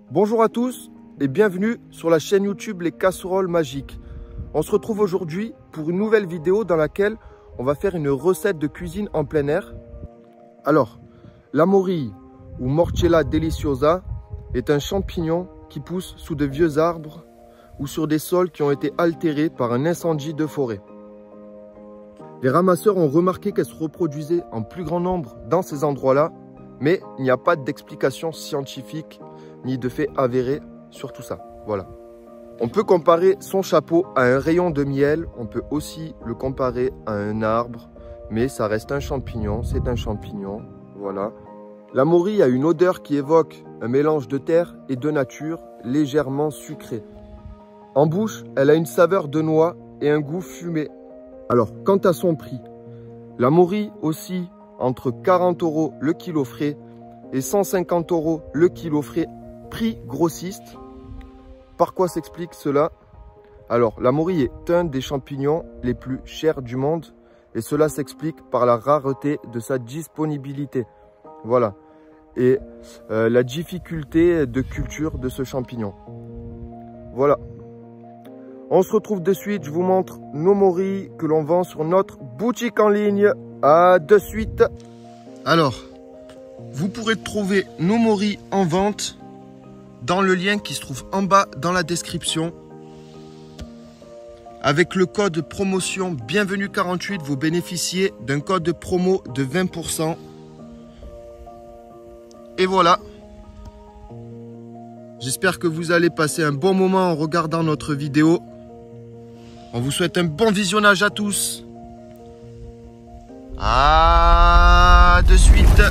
Bonjour à tous et bienvenue sur la chaîne YouTube Les Casseroles Magiques. On se retrouve aujourd'hui pour une nouvelle vidéo dans laquelle on va faire une recette de cuisine en plein air. Alors, la morille ou Morchella deliciosa est un champignon qui pousse sous de vieux arbres ou sur des sols qui ont été altérés par un incendie de forêt. Les ramasseurs ont remarqué qu'elle se reproduisait en plus grand nombre dans ces endroits-là, mais il n'y a pas d'explication scientifique ni de fait avéré sur tout ça. Voilà. On peut comparer son chapeau à un rayon de miel, on peut aussi le comparer à un arbre, mais ça reste un champignon, c'est un champignon, voilà. La morille a une odeur qui évoque un mélange de terre et de nature, légèrement sucré. En bouche, elle a une saveur de noix et un goût fumé. Alors, quant à son prix, la morille oscille entre 40 € le kilo frais et 150 € le kilo frais, prix grossiste. Par quoi s'explique cela? Alors, la morille est un des champignons les plus chers du monde et cela s'explique par la rareté de sa disponibilité. Voilà. Et la difficulté de culture de ce champignon. Voilà. On se retrouve de suite, je vous montre nos morilles que l'on vend sur notre boutique en ligne. À de suite. Alors, vous pourrez trouver nos morilles en vente dans le lien qui se trouve en bas dans la description. Avec le code promotion bienvenue 48, vous bénéficiez d'un code de promo de 20%. Et voilà. J'espère que vous allez passer un bon moment en regardant notre vidéo. On vous souhaite un bon visionnage à tous. À de suite.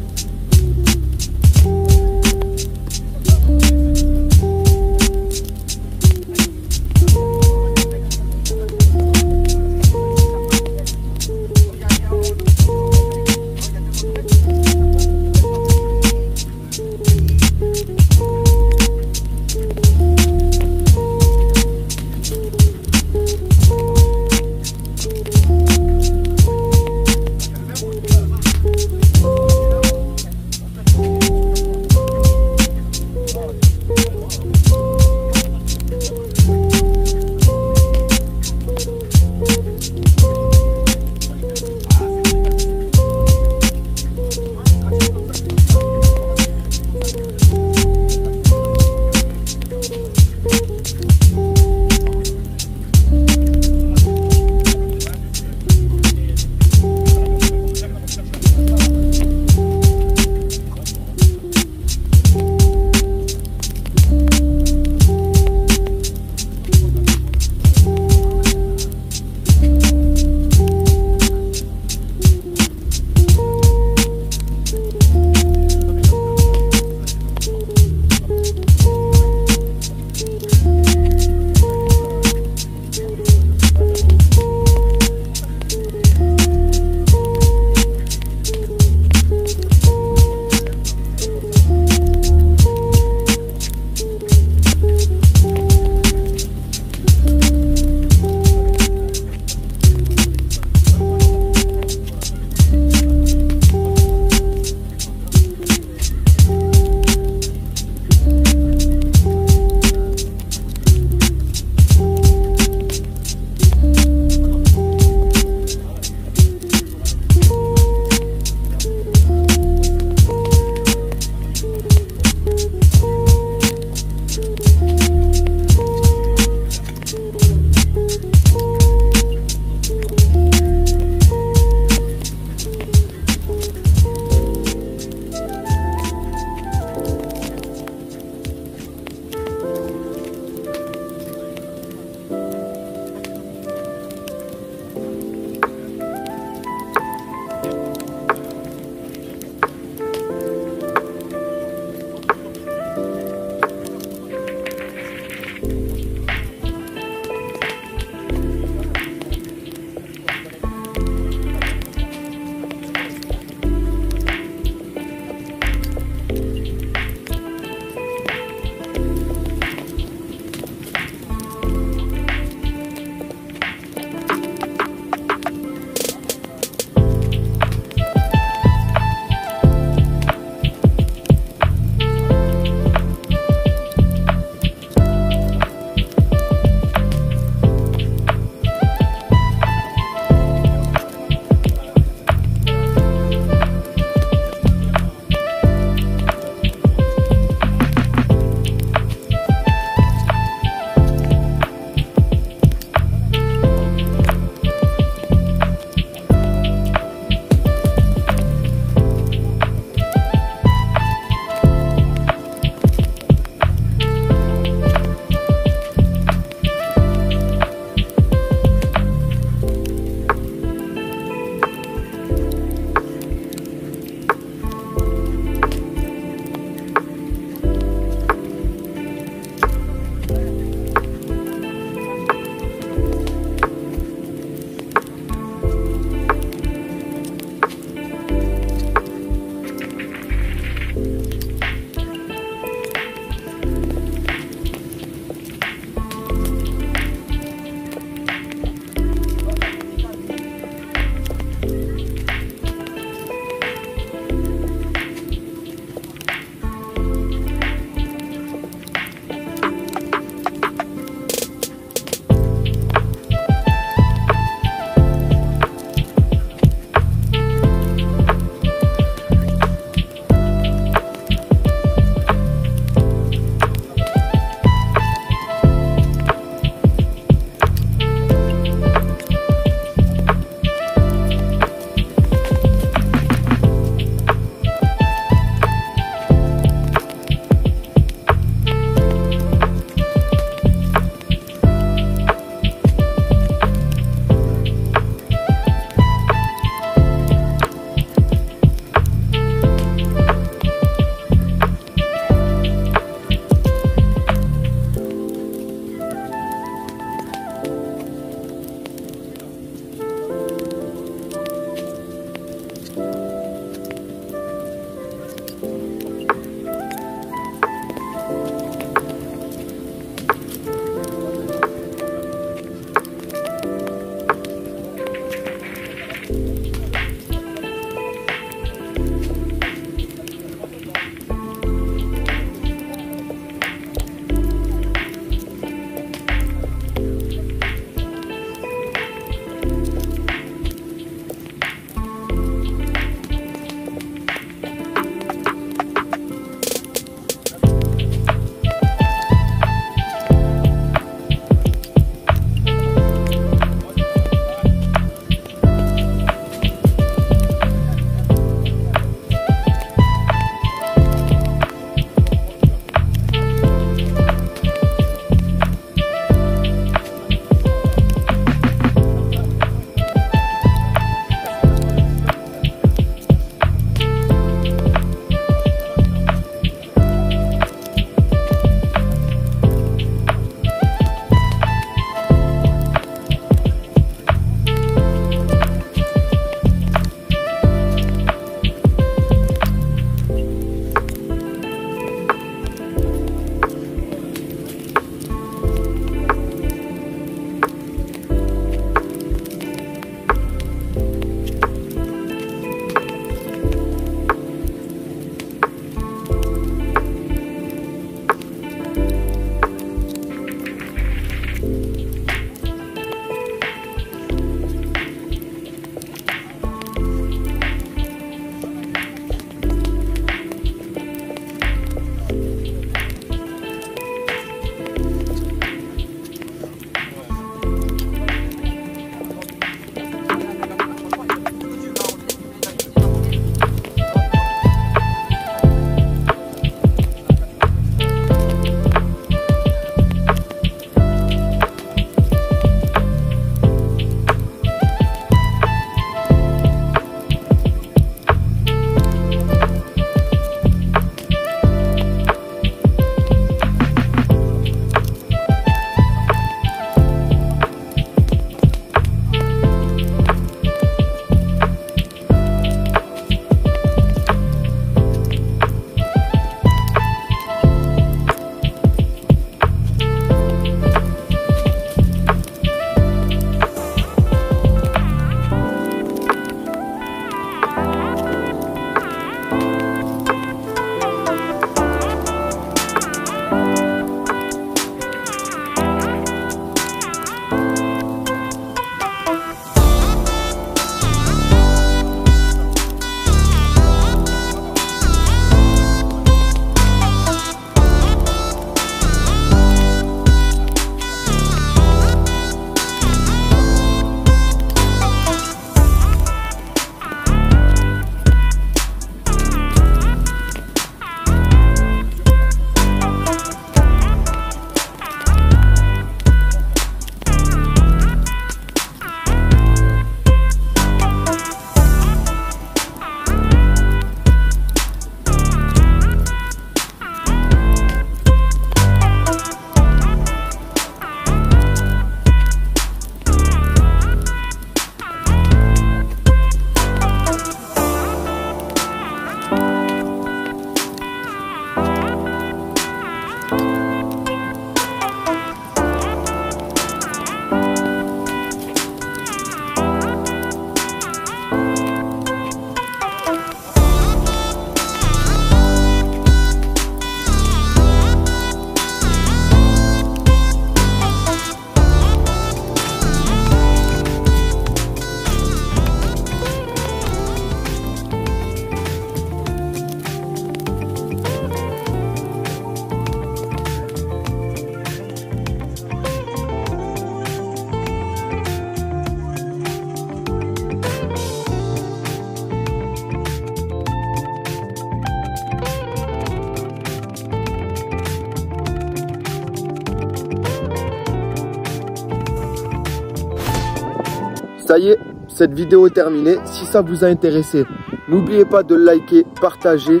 Ça y est, cette vidéo est terminée. Si ça vous a intéressé, n'oubliez pas de liker, partager,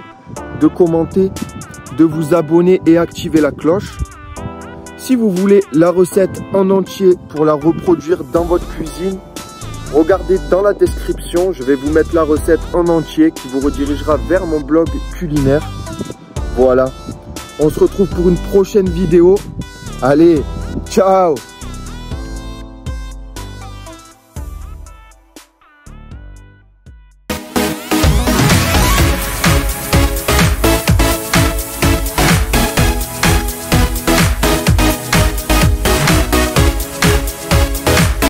de commenter, de vous abonner et activer la cloche. Si vous voulez la recette en entier pour la reproduire dans votre cuisine, regardez dans la description, je vais vous mettre la recette en entier qui vous redirigera vers mon blog culinaire. Voilà, on se retrouve pour une prochaine vidéo. Allez, ciao!